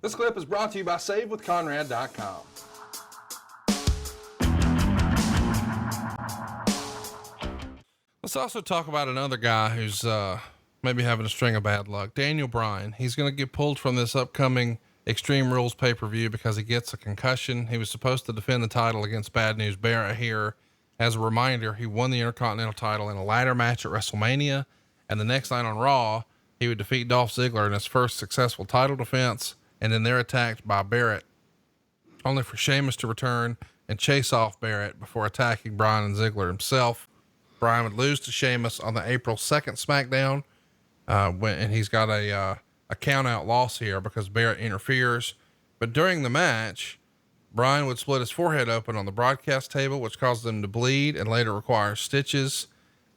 This clip is brought to you by SaveWithConrad.com. Let's also talk about another guy who's maybe having a string of bad luck. Daniel Bryan. He's going to get pulled from this upcoming Extreme Rules pay-per-view because he gets a concussion. He was supposed to defend the title against Bad News Barrett here. As a reminder, he won the Intercontinental title in a ladder match at WrestleMania, and the next night on Raw, he would defeat Dolph Ziggler in his first successful title defense, and then they're attacked by Barrett, only for Sheamus to return and chase off Barrett before attacking Bryan and Ziggler himself. Bryan would lose to Sheamus on the April 2nd SmackDown, and he's got a count-out loss here because Barrett interferes. But during the match, Bryan would split his forehead open on the broadcast table, which caused him to bleed and later require stitches.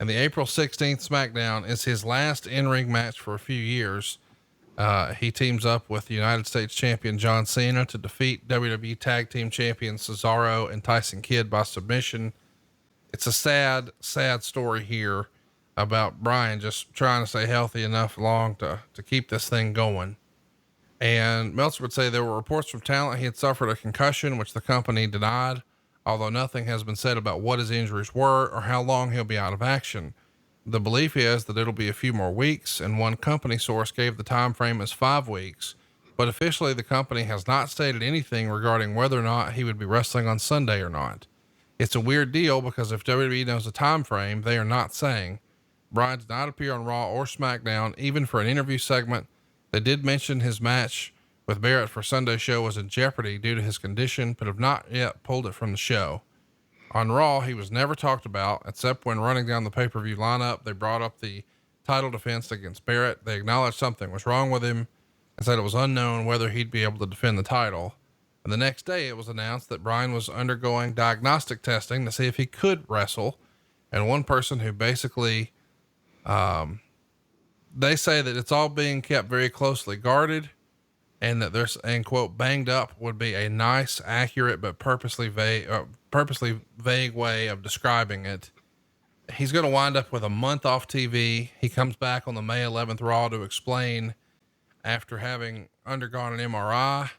And the April 16th SmackDown is his last in-ring match for a few years. He teams up with the United States champion John Cena to defeat WWE Tag Team champions Cesaro and Tyson Kidd by submission. It's a sad, sad story here about Bryan just trying to stay healthy enough long to keep this thing going. And Meltzer would say there were reports from talent he had suffered a concussion, which the company denied, although nothing has been said about what his injuries were or how long he'll be out of action. The belief is that it'll be a few more weeks, and one company source gave the time frame as 5 weeks, but officially the company has not stated anything regarding whether or not he would be wrestling on Sunday or not. It's a weird deal because if WWE knows the time frame, they are not saying. Bryan did not appear on Raw or SmackDown, even for an interview segment. They did mention his match with Barrett for Sunday's show was in jeopardy due to his condition, but have not yet pulled it from the show. On Raw, he was never talked about, except when running down the pay-per-view lineup, they brought up the title defense against Barrett. They acknowledged something was wrong with him and said it was unknown whether he'd be able to defend the title. And the next day it was announced that Bryan was undergoing diagnostic testing to see if he could wrestle. And one person who basically, they say that it's all being kept very closely guarded, and that there's, and quote, banged up would be a nice, accurate, but purposely vague way of describing it. He's going to wind up with a month off TV. He comes back on the May 11th Raw to explain after having undergone an MRI,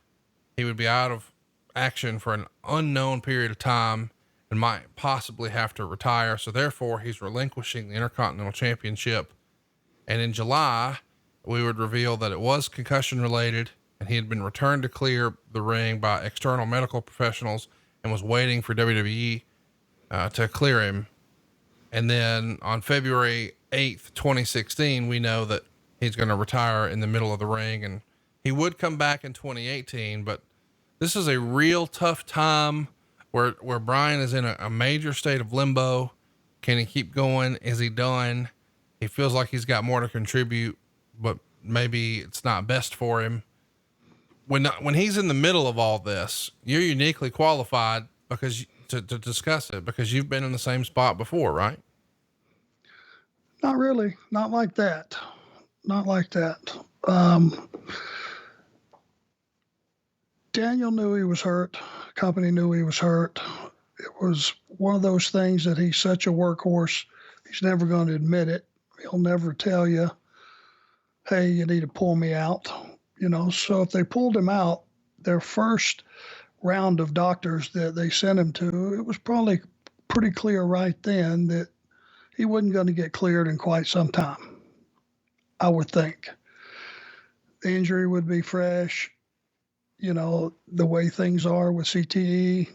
he would be out of action for an unknown period of time and might possibly have to retire. So therefore he's relinquishing the Intercontinental Championship. And in July, we would reveal that it was concussion related, and he had been returned to clear the ring by external medical professionals and was waiting for WWE to clear him. And then on February 8th, 2016, we know that he's going to retire in the middle of the ring, and he would come back in 2018, but this is a real tough time where Bryan is in a major state of limbo. Can he keep going? Is he done? He feels like he's got more to contribute, but maybe it's not best for him. When he's in the middle of all this, you're uniquely qualified because to discuss it, because you've been in the same spot before, right? Not really. Not like that. Not like that. Daniel knew he was hurt. Company knew he was hurt. It was one of those things that he's such a workhorse. He's never going to admit it. He'll never tell you, hey, you need to pull me out. So if they pulled him out, their first round of doctors that they sent him to, it was probably pretty clear right then that he wasn't going to get cleared in quite some time, I would think. The injury would be fresh. The way things are with CTE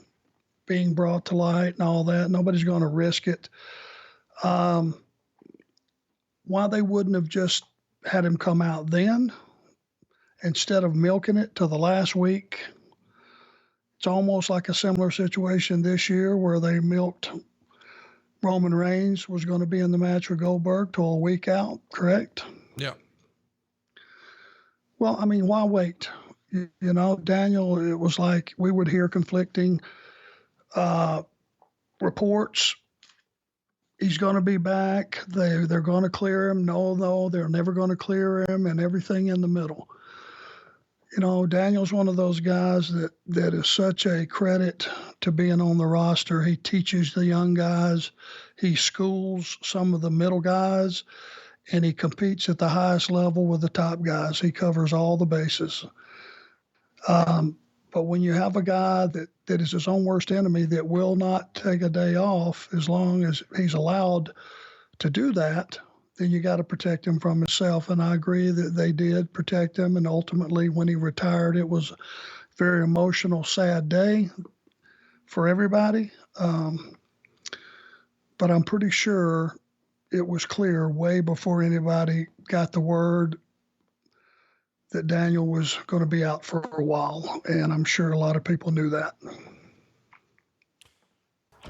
being brought to light and all that, nobody's going to risk it. Why they wouldn't have just had him come out then, instead of milking it to the last week. It's almost like a similar situation this year where they milked Roman Reigns was going to be in the match with Goldberg till a week out, correct? Yeah. Well, I mean, why wait? Daniel, it was like we would hear conflicting reports. He's going to be back. They're going to clear him. No, they're never going to clear him, and everything in the middle. Daniel's one of those guys that is such a credit to being on the roster. He teaches the young guys. He schools some of the middle guys, and he competes at the highest level with the top guys. He covers all the bases. But when you have a guy that is his own worst enemy that will not take a day off as long as he's allowed to do that, then you got to protect him from himself. And I agree that they did protect him. And ultimately, when he retired, it was a very emotional, sad day for everybody. But I'm pretty sure it was clear way before anybody got the word that Daniel was going to be out for a while. And I'm sure a lot of people knew that.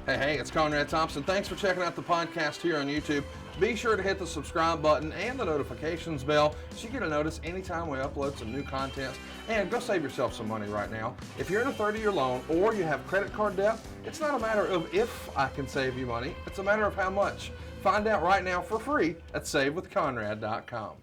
Hey, it's Conrad Thompson. Thanks for checking out the podcast here on YouTube. Be sure to hit the subscribe button and the notifications bell so you get a notice anytime we upload some new content. And go save yourself some money right now. If you're in a 30-year loan or you have credit card debt, it's not a matter of if I can save you money. It's a matter of how much. Find out right now for free at SaveWithConrad.com.